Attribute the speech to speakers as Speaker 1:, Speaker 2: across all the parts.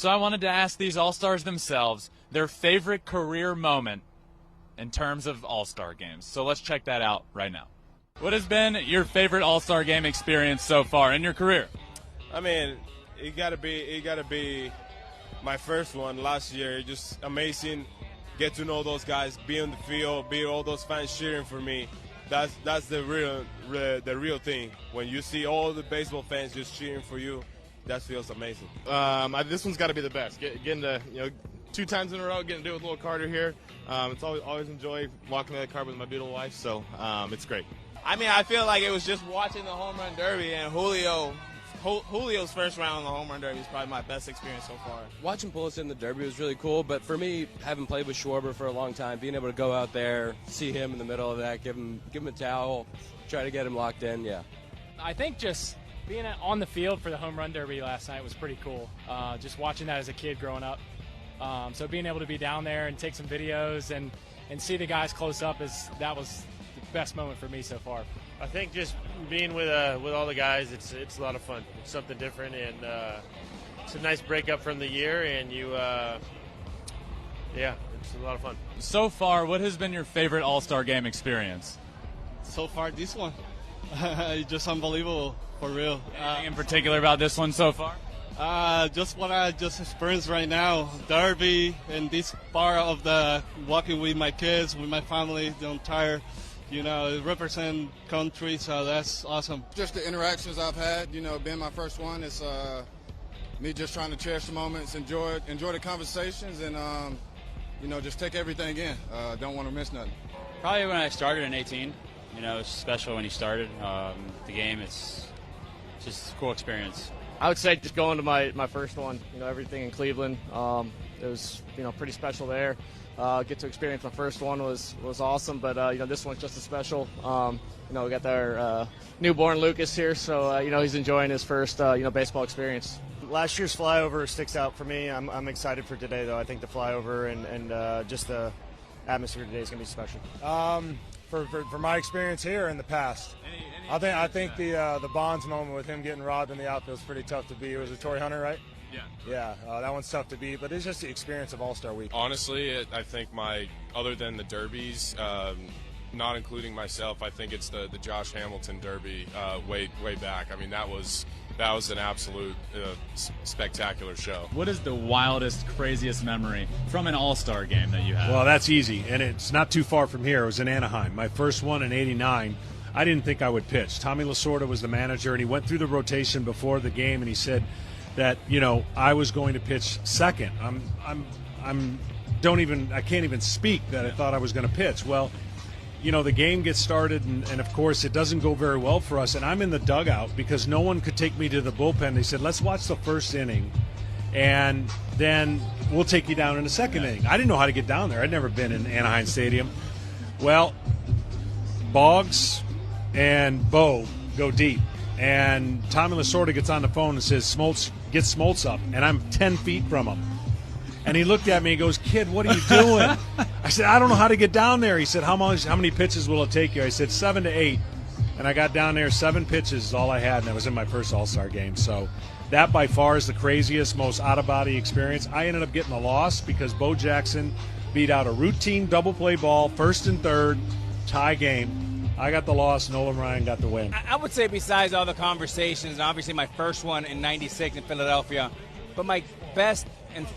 Speaker 1: So I wanted to ask these All-Stars themselves their favorite career moment in terms of All-Star games. So let's check that out right now. What has been your favorite All-Star game experience so far in your career?
Speaker 2: I mean, it gotta be my first one last year. Just amazing. Get to know those guys, be on the field, be all those fans cheering for me. That's the real thing. When you see all the baseball fans just cheering for you, that feels amazing.
Speaker 3: This one's got to be the best. Getting to 2 times in a row, getting to do it with little Carter here. It's always enjoy walking to the car with my beautiful wife, so it's great.
Speaker 4: I mean, I feel like it was just watching the home run derby, and Julio's first round in the home run derby is probably my best experience so far.
Speaker 5: Watching Pulisic in the derby was really cool, but for me, having played with Schwarber for a long time, being able to go out there, see him in the middle of that, give him a towel, try to get him locked in, yeah.
Speaker 6: I think just being on the field for the home run derby last night was pretty cool. Just watching that as a kid growing up. So being able to be down there and take some videos and see the guys close up, that was the best moment for me so far.
Speaker 7: I think just being with all the guys, it's a lot of fun. It's something different, and it's a nice breakup from the year, and it's a lot of fun.
Speaker 1: So far, what has been your favorite All-Star game experience?
Speaker 8: So far, this one. It's just unbelievable, for real.
Speaker 1: Anything in particular about this one so far?
Speaker 8: Just what I just experienced right now, derby, and this part of the walking with my kids, with my family, the entire. It represents country, so that's awesome.
Speaker 9: Just the interactions I've had, being my first one, it's me just trying to cherish the moments, enjoy the conversations, and, just take everything in. Don't want to miss nothing.
Speaker 10: Probably when I started in 18. It's special when you started the game. It's just a cool experience.
Speaker 11: I would say just going to my first one, everything in Cleveland. It was, pretty special there. Get to experience my first one was awesome, but this one's just as special. We got our newborn Lucas here, so he's enjoying his first baseball experience.
Speaker 12: Last year's flyover sticks out for me. I'm excited for today, though. I think the flyover and just the atmosphere today is going to be special.
Speaker 13: For my experience here in the past, I think the Bonds moment with him getting robbed in the outfield is pretty tough to beat. It was a Torrey Hunter, right? Yeah, that one's tough to beat, but it's just the experience of All-Star Week.
Speaker 2: Honestly, I think other than the derbies, not including myself, I think it's the Josh Hamilton derby way back. I mean, that was an absolute spectacular show.
Speaker 1: What is the wildest, craziest memory from an All-Star game that you have?
Speaker 14: Well, that's easy, and it's not too far from here. It was in Anaheim. My first one in '89. I didn't think I would pitch. Tommy Lasorda was the manager, and he went through the rotation before the game, and he said that I was going to pitch second. I can't even speak that I thought I was going to pitch. Well, the game gets started, and of course it doesn't go very well for us. And I'm in the dugout because no one could take me to the bullpen. They said, let's watch the first inning, and then we'll take you down in the second inning. I didn't know how to get down there. I'd never been in Anaheim Stadium. Well, Boggs and Bo go deep. And Tommy Lasorda gets on the phone and says, get Smoltz up. And I'm 10 feet from him. And he looked at me and goes, kid, what are you doing? I said, I don't know how to get down there. He said, how many pitches will it take you? I said, 7 to 8. And I got down there, 7 pitches is all I had, and that was in my first All-Star game. So that by far is the craziest, most out-of-body experience. I ended up getting a loss because Bo Jackson beat out a routine double-play ball, first and third, tie game. I got the loss. Nolan Ryan got the win.
Speaker 4: I would say besides all the conversations, and obviously my first one in '96 in Philadelphia, but my best and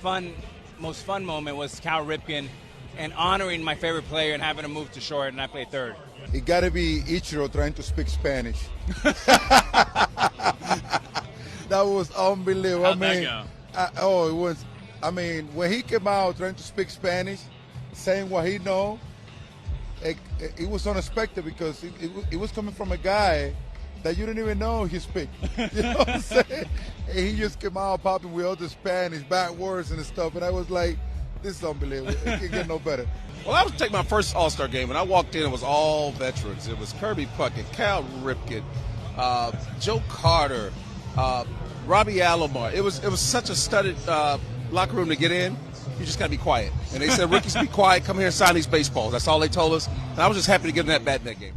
Speaker 4: most fun moment was Cal Ripken and honoring my favorite player and having him move to short, and I played third.
Speaker 9: It got to be Ichiro trying to speak Spanish. That was unbelievable.
Speaker 1: How'd that go?
Speaker 9: It was. I mean, when he came out trying to speak Spanish, saying what he know, it was unexpected because it was coming from a guy that you didn't even know he speak. You know what I'm saying? And he just came out popping with all the Spanish, bad words and stuff, and I was like, this is unbelievable. It can't get no better.
Speaker 15: Well, I was taking my first All-Star game, and I walked in, it was all veterans. It was Kirby Puckett, Cal Ripken, Joe Carter, Robbie Alomar. It was such a studded locker room to get in. You just got to be quiet. And they said, rookies, be quiet. Come here and sign these baseballs. That's all they told us. And I was just happy to get in that bat in that game.